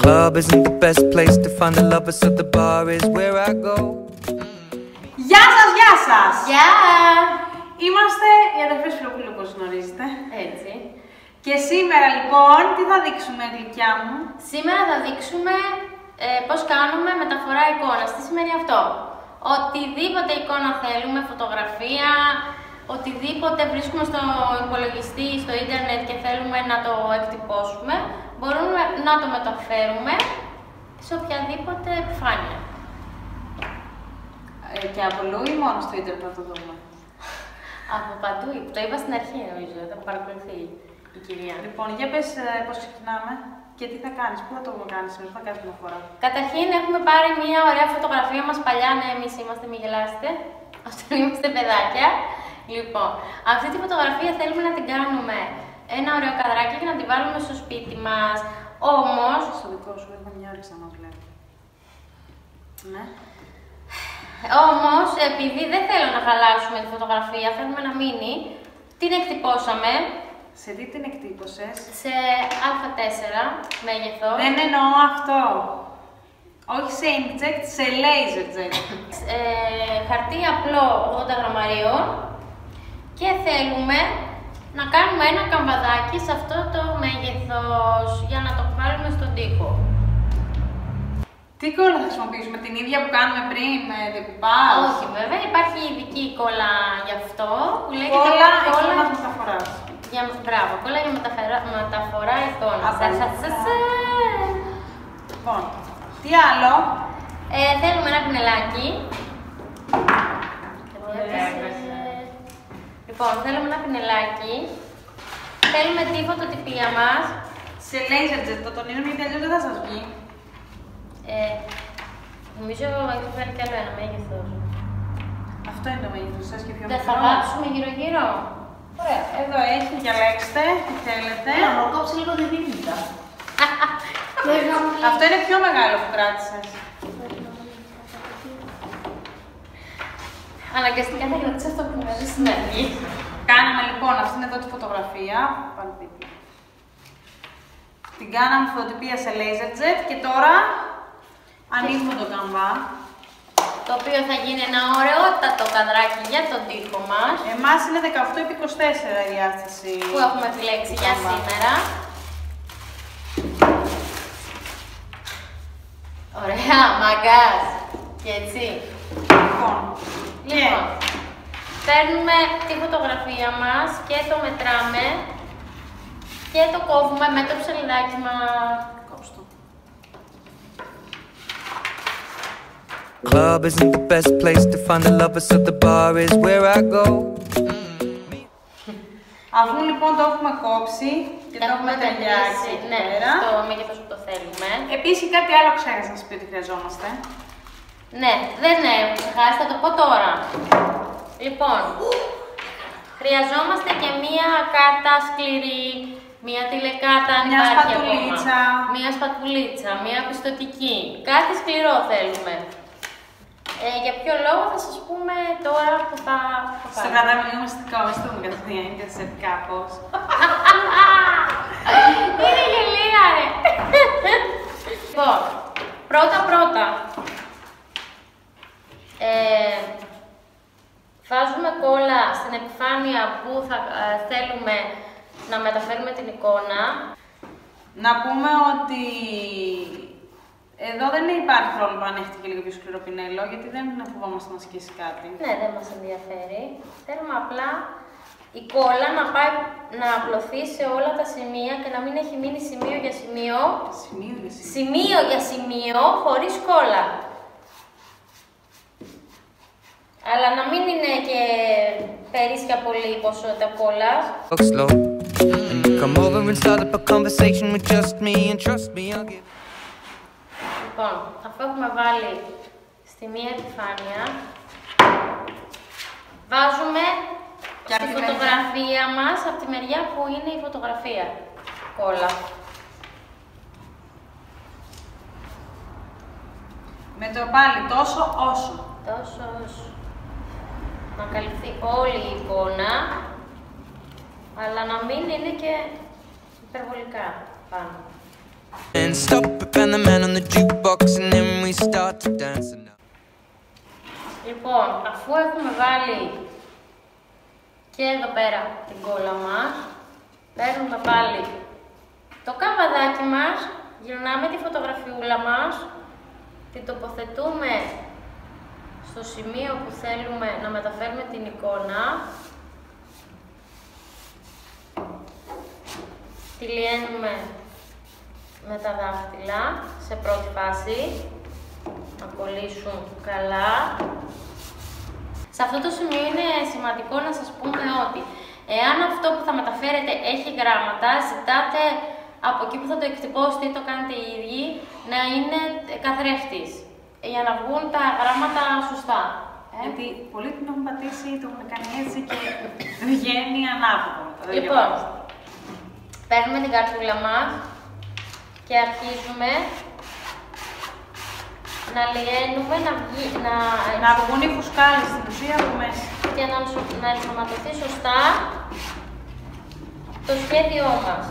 club isn't the best place to find the lovers, so the bar is where I go. Γεια σας, γεια σας! Γεια! Είμαστε οι αδερφές Φιλοπούλου, όπως γνωρίζετε. Έτσι. Και σήμερα λοιπόν, τι θα δείξουμε, γλυκιά μου? Σήμερα θα δείξουμε πώς κάνουμε μεταφορά εικόνας. Τι σημαίνει αυτό? Οτιδήποτε εικόνα θέλουμε, φωτογραφία, οτιδήποτε βρίσκουμε στο υπολογιστή, στο ίντερνετ και θέλουμε να το εκτυπώσουμε, μπορούμε να το μεταφέρουμε σε οποιαδήποτε επιφάνεια. Και από αλλού ή μόνο στο ίντερνετ να το δούμε? Από παντού, το είπα στην αρχή νομίζω, θα παρακολουθεί η κυρία. Λοιπόν, για πες πώς ξεκινάμε και τι θα κάνεις, πού θα το κάνεις σήμερα, θα κάνεις μια φορά? Καταρχήν έχουμε πάρει μια ωραία φωτογραφία μας παλιά, ναι εμείς είμαστε, μην γελάσετε, όταν είμαστε παιδάκια. Λοιπόν, αυτή τη φωτογραφία θέλουμε να την κάνουμε ένα ωραίο καδράκι και να την βάλουμε στο σπίτι μας. Όμως... Στο δικό σου, έχω μια όρεξη να μας βλέπει. Ναι. Όμως, επειδή δεν θέλω να χαλάσουμε τη φωτογραφία, θέλουμε να μείνει, την εκτυπώσαμε. Σε τι την εκτύπωσες? Σε α4 μέγεθος. Δεν εννοώ αυτό. Όχι σε inkjet, σε laserjet. Χαρτί απλό 80 γραμμαρίων και θέλουμε να κάνουμε ένα καμβαδάκι σε αυτό το μέγεθος για να το βάλουμε στον τοίχο. Τι κόλλα θα χρησιμοποιήσουμε, την ίδια που κάνουμε πριν με decoupage? Όχι βέβαια, υπάρχει ειδική κόλλα γι' αυτό που λέγεται κόλλα μεταφοράς. Μπράβο, κόλλα για μεταφορά εικόνας. Λοιπόν, τι άλλο? Θέλουμε ένα πινελάκι. Λοιπόν, θέλουμε ένα πινελάκι. Θέλουμε τη φωτοτυπία μας. Σε laserjet, το τονίζουμε γιατί αλλιώς δεν θα σας βγει. Νομίζω έχει βάλει κι άλλο ένα μέγεθος. Αυτό είναι το μέγεθος σας και πιο δεν μικρό. θα βάψουμε γύρω-γύρω. Ωραία, εδώ έχει, διαλέξτε τι θέλετε. Να κόψει λίγο τη δίμητα. Αυτό είναι πιο μεγάλο που κράτησες. Αναγκαστικά θα κρατήσω αυτό που μου έδωσε στην αρχή. Κάναμε λοιπόν αυτήν εδώ τη φωτογραφία. Πάλι δίπλα. Την κάναμε φωτοτυπία σε laserjet και τώρα ανοίγουμε το καμβά. Το οποίο θα γίνει ένα ωραιότατο καδράκι για τον τοίχο μας. Εμάς είναι 18x24 η διάσταση που έχουμε επιλέξει για σήμερα. Ωραία, μαγκάς. Και έτσι. Λοιπόν, παίρνουμε τη φωτογραφία μας και το μετράμε και το κόβουμε με το ψαλιδάκι μας. Κόψτε το. Club isn't the best place to find the lovers, so the bar is where I go. Αφού λοιπόν το έχουμε κόψει και το έχουμε ταιριάξει εκεί πέρα. Στο μέγεθος που το θέλουμε. Επίσης κάτι άλλο ξέχασα να σας πει ότι χρειαζόμαστε. Ναι, δεν έχω ξεχάσει, θα το πω τώρα. Λοιπόν, χρειαζόμαστε και μία κάρτα σκληρή, μία τηλεκάρτα αν μια υπάρχει σπατουλίτσα. ακόμα. Μία σπατουλίτσα, μία πιστωτική. Κάτι σκληρό θέλουμε. Για ποιο λόγο θα σας πούμε τώρα που θα Στο κρατάμε λίγο μυστικό, μη στο μου κατευθείαν και σε κάπως. Είναι γελία ρε! Λοιπόν, πρώτα βάζουμε κόλλα στην επιφάνεια που θα θέλουμε να μεταφέρουμε την εικόνα. Να πούμε ότι εδώ δεν υπάρχει πρόβλημα αν έχετε και λίγο πιο σκληρό πινέλο, γιατί δεν φοβόμαστε να σκίσει κάτι. Ναι, δεν μας ενδιαφέρει. Θέλουμε απλά η κόλλα να πάει να απλωθεί σε όλα τα σημεία και να μην έχει μείνει σημείο για σημείο. Σημείο για σημείο, χωρίς κόλλα. Αλλά να μην είναι και περίσσια πολύ ποσότητα κόλλας. Come over and start up a conversation with just me, and trust me, I'll give. Λοιπόν, αφού έχουμε βάλει στη μία επιφάνεια, βάζουμε στη φωτογραφία μας από τη μεριά που είναι η φωτογραφία κόλλα. Με το πάλι τόσο όσο. Τόσο όσο. Να καλυφθεί όλη η εικόνα, αλλά να μην είναι και υπερβολικά πάνω. And stop and the man on the jukebox, and then we start to dance. Λοιπόν, αφού έχουμε βάλει και εδώ πέρα την κόλλα μας, παίρνουμε πάλι το καβαδάκι μας, γυρνάμε τη φωτογραφιούλα μας, την τοποθετούμε στο σημείο που θέλουμε να μεταφέρουμε την εικόνα, τη λιένουμε με τα δάχτυλα σε πρώτη φάση, να κολλήσουν καλά. Σε αυτό το σημείο είναι σημαντικό να σας πούμε ότι εάν αυτό που θα μεταφέρετε έχει γράμματα, ζητάτε από εκεί που θα το εκτυπώσετε ή το κάνετε οι ίδιοι να είναι καθρέφτης, για να βγουν τα γράμματα σωστά. Γιατί πολλοί την έχουν πατήσει, το έχουν κάνει έτσι και βγαίνει ανάποδο. Λοιπόν, παίρνουμε την καρτούλα μας και αρχίζουμε να λιένουμε, να βγουν οι φουσκάλες στην ουσία από μέσα. Και να ενσωματωθεί σωστά το σχέδιό μας.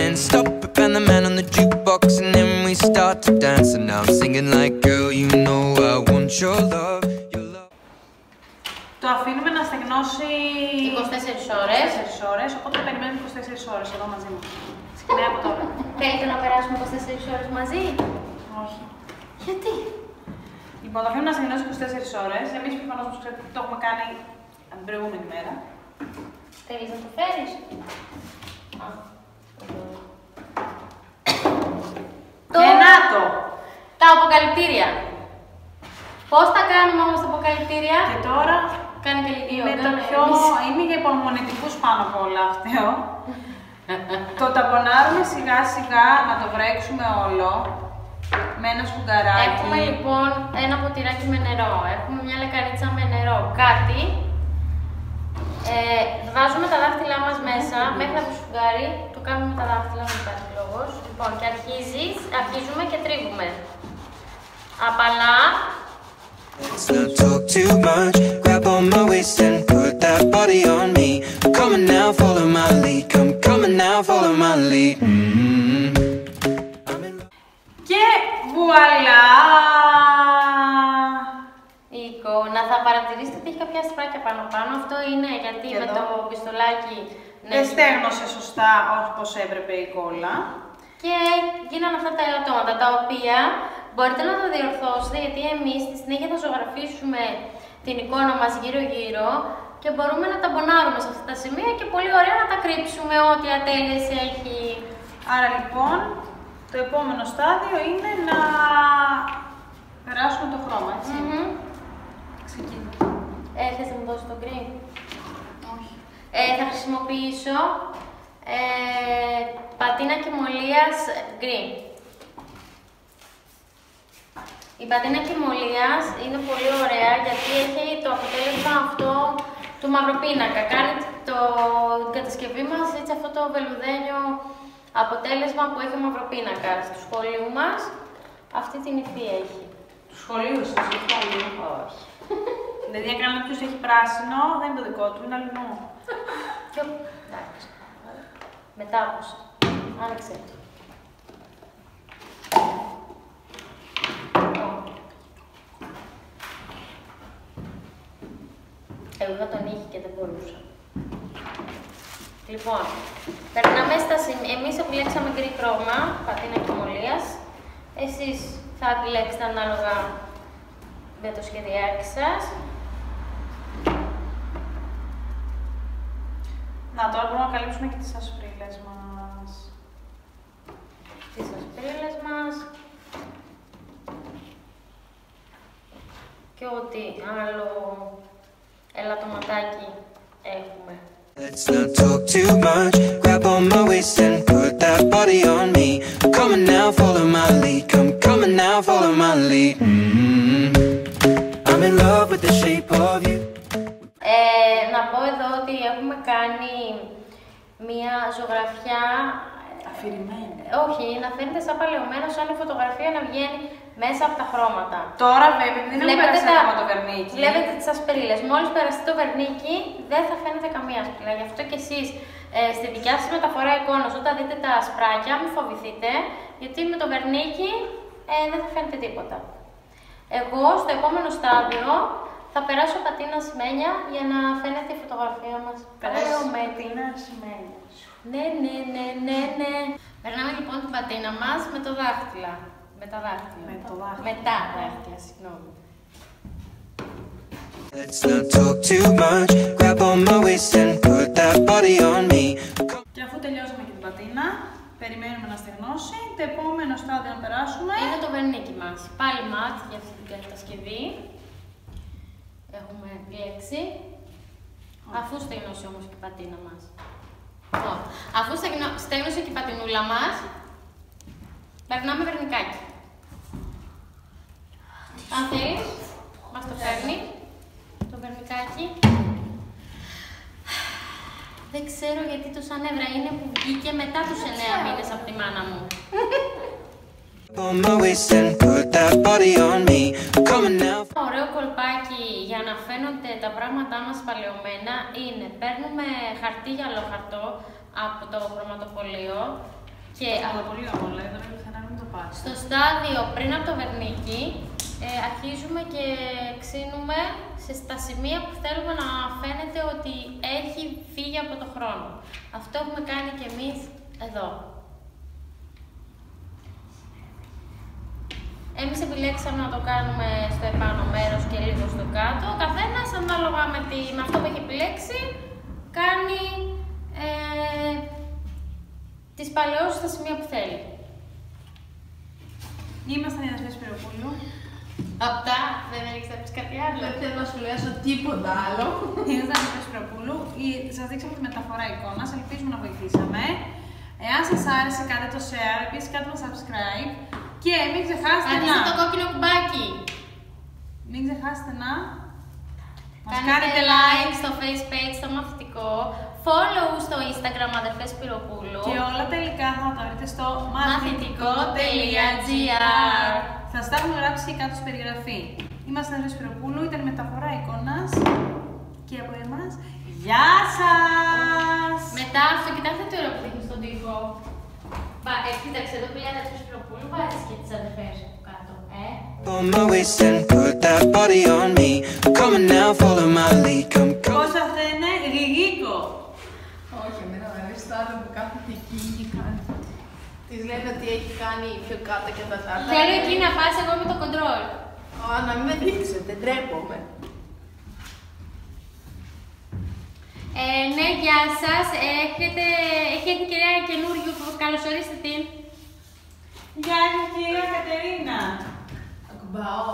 And stop and the man on the jukebox, and then we start to dance. And now I'm singing like, girl, you know I want your love, your love. Το αφήνουμε να στεγνώσει 24 ώρες. 24 ώρες, οπότε περιμένουμε 24 ώρες εδώ μαζί μου. Ξεκινάει από τώρα. Θέλετε να περάσουμε 24 ώρες μαζί? Όχι. Γιατί? Λοιπόν, το αφήνουμε να στεγνώσει 24 ώρες. Εμείς προφανώς, όπως ξέρετε, το έχουμε κάνει την προηγούμενη μέρα. Θέλεις να το φέρεις? Ενάτο! Τα αποκαλυπτήρια. Πώς τα κάνουμε όμως τα αποκαλυπτήρια? Και τώρα Κάνει και λίγο είναι το πιο... είναι για υπομονετικούς πάνω απ' όλα αυτό. Το ταπονάρουμε σιγά σιγά, να το βρέξουμε όλο με ένα σφουγγαράκι. Έχουμε λοιπόν ένα ποτηράκι με νερό, έχουμε μια λεκανίτσα με νερό, κάτι. Βάζουμε τα δάχτυλά μας μέσα μέχρι να το σφουγγάρι, το κάνουμε με τα δάχτυλα, δεν υπάρχει λόγος. Λοιπόν, και αρχίζουμε και τρίβουμε. Απαλά. Let's not talk too much. Grab on my waist and put that body on me. I'm coming now, follow my lead. Come coming now, follow my lead. Και βουαλά! Η εικόνα, θα παρατηρήσετε ότι έχει κάποια αστράκια πάνω. Αυτό είναι γιατί με το πιστολάκι δεν στέγνωσε σωστά όπως έπρεπε η κόλλα. Και γίνανε αυτά τα ελαττώματα, τα οποία μπορείτε να τα διορθώσετε, γιατί εμείς στη συνέχεια θα ζωγραφίσουμε την εικόνα μας γύρω-γύρω και μπορούμε να τα μπονάρουμε σε αυτά τα σημεία και πολύ ωραία να τα κρύψουμε ό,τι ατέλειες έχει. Άρα λοιπόν, το επόμενο στάδιο είναι να περάσουμε το χρώμα, έτσι. Ξεκινά. Θες να μου δώσεις το γκρι? Όχι. Θα χρησιμοποιήσω πατίνα κυμολίας γκρι. Η πατίνα κυμολίας είναι πολύ ωραία γιατί έχει το αποτέλεσμα αυτό του μαυροπίνακα. Κάνει την κατασκευή μας έτσι αυτό το βελουδένιο αποτέλεσμα που έχει ο μαυροπίνακας. Του σχολείου μας αυτή την υφή έχει. Του σχολείου σας, του σχολείου. Όχι. Δηλαδή, αν κάποιος έχει πράσινο, δεν είναι το δικό του, είναι αλληνό. Εντάξει. Μετάποση. Άνοιξε. Εγώ θα τον είχε και δεν μπορούσα. Λοιπόν, περνάμε στα σημεία. Εμείς επιλέξαμε γκρι χρώμα, πατίνα κυμολίας. Εσείς θα επιλέξετε ανάλογα με το σχεδιάκι σας. Να, τώρα μπορούμε να καλύψουμε και τις ασπρίλες μας. Τις ασπρίλες μας. Και ό,τι άλλο ελαττωματάκι έχουμε. Let's not talk too much. Grab on my waist and put that body on me. I'm coming now, follow my lead. Come coming now, follow my lead. I'm in love with the shape of you. Να πω εδώ ότι έχουμε κάνει μία ζωγραφιά Αφηρημένη. όχι, να φαίνεται σαν παλαιωμένο, σαν η φωτογραφία να βγαίνει μέσα από τα χρώματα. Τώρα βέβαια, δεν έχουμε περάσει ακόμα το βερνίκι. Βλέπετε τις ασπρίλες. Μόλις περαστεί το βερνίκι, δεν θα φαίνεται καμία ασπρίλα. Γι' αυτό και εσείς Στη δικιά σας μεταφορά εικόνας, όταν δείτε τα σπράκια, μην φοβηθείτε, γιατί με το βερνίκι δεν θα φαίνεται τίποτα. Εγώ στο επόμενο στάδιο θα περάσω πατίνα σημαίνια για να φαίνεται η φωτογραφία μας. Περάσω πατίνα σημαίνια. Ναι. Περνάμε λοιπόν την πατίνα μας με το δάχτυλα. Με τα δάχτυλα, συγγνώμη. Let's not talk too much. Grab on my waist and put that body on me. Και αφού τελειώσαμε και την πατίνα, περιμένουμε να στεγνώσει. Το επόμενο στάδιο να περάσουμε Είναι το βερνίκι μας. Πάλι ματ για αυτή την κατασκευή. Έχουμε μπλέξει. Αφού στεγνώσει όμως και η πατίνα μας. Αφού στέγνωσε και η πατινούλα μας, περνάμε βερνικάκι. Αν θέλεις, μας το φέρνει το βερνικάκι. Δεν ξέρω γιατί τόσα νεύρα είναι που βγήκε μετά τους 9 μήνες από τη μάνα μου. Ωραίο κολπάκι για να φαίνονται τα πράγματά μας παλαιωμένα είναι παίρνουμε χαρτί γυαλόχαρτο από το χρωματοπωλείο και στο στάδιο πριν από το βερνίκι αρχίζουμε και ξύνουμε στα σημεία που θέλουμε να φαίνεται ότι έχει φύγει από το χρόνο. Αυτό έχουμε κάνει και εμείς εδώ. Εμείς επιλέξαμε να το κάνουμε στο επάνω μέρος και λίγο στο κάτω. Ο καθένας ανάλογα με αυτό που έχει επιλέξει κάνει τις παλαιώσεις στα σημεία που θέλει. Ήμασταν οι αδερφές Σπυροπούλου. Αυτά, δεν έχεις να πεις κάτι άλλο. Δεν θέλω να σου λέω τίποτα άλλο. Ήμασταν οι αδερφές Σπυροπούλου. Σας δείξαμε τη μεταφορά εικόνας, ελπίζουμε να βοηθήσαμε. Εάν σας άρεσε, κάντε το share, επίσης κάντε το subscribe. Και μην ξεχάσετε πατήστε το κόκκινο κουμπάκι. Μην ξεχάσετε να κάνετε like στο face page στο μαθητικό, follow στο Instagram αδερφές Σπυροπούλου και όλα τα υλικά θα τα βρείτε στο μαθητικό.gr. Θα σας τα έχουμε γράψει και κάτω στη περιγραφή. Είμαστε αδερφές Σπυροπούλου, ήταν η μεταφορά εικόνας και από εμάς. Γεια σας! Μετά αυτό, κοιτάξτε τι ωραίο που δείχνει στον τοίχο. Κοίταξε εδώ που λέει αδερφές Σπυροπούλου, βάζεις και τις αδερφές από κάτω, On my waist and put that body on me. Come on now, follow my lead. Come. Πώς θα είναι γρηγίκο. Όχι, εμένα μου αρέσει το άλλο που κάθεται εκεί και κάνει. Της λένε ότι έχει κάνει πιο κάτω και τα τάρτα. Θέλω εκεί να πας εγώ με το κοντρόλ. Να μην με δείξετε, ντρέπομαι. Ναι, γεια σας. Έχει έρθει κυρία καινούριο, καλωσορίστε την. Γεια σας κυρία Κατερίνα. Ακουμπάω.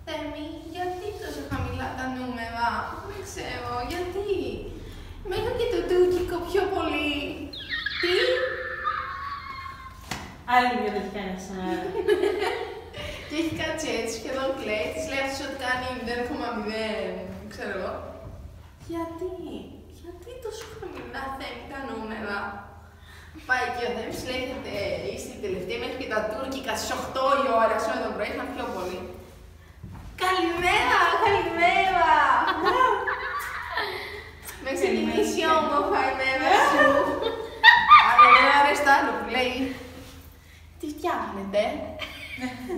Θέμη, γιατί τόσο χαμηλά τα νούμερα, δεν ξέρω, γιατί. Μένω και το τουρκικό πιο πολύ. Τι. Άλλη μια δεν έχει κάνει σαν αέρα. Και έχει κάτσει έτσι σχεδόν κλαίει, της λέει αυτός ότι κάνει 0,0, ξέρω εγώ. Γιατί τόσο χαμηλά Θέμη τα νούμερα. Πάει και ο Θέμης λέει είστε η τελευταία μέχρι και τα τουρκικά στις 8 η ώρα σήμερα το πρωί, είχαν πιο πολύ. Καλημέρα! Με ξεκινήσει όμορφα η μέρα σου. Αλλά δεν αρέσει το άλλο που λέει. Τι φτιάχνετε?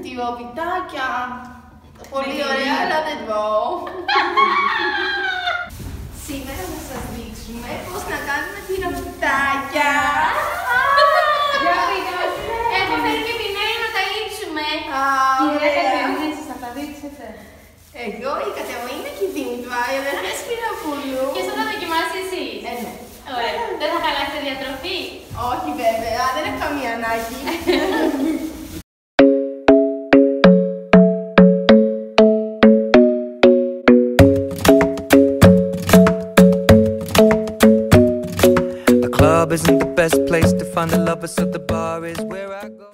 Τυροπιτάκια. Πολύ ωραία, αλλά δεν τρώω. Σήμερα θα σας δείξουμε πώς να κάνουμε τυροπιτάκια. Έχω φέρει και πινέλη να τα λείψουμε. Κυρία Κατερίνα, εσείς θα τα δείξετε. Εγώ η Κατερίνα και η Δήμητρα, οι αδερφές Σπυροπούλου. Και θα τα δοκιμάσει εσείς. Ναι. Ωραία. Δεν θα χαλάσετε διατροφή. Όχι βέβαια, δεν έχω καμία ανάγκη.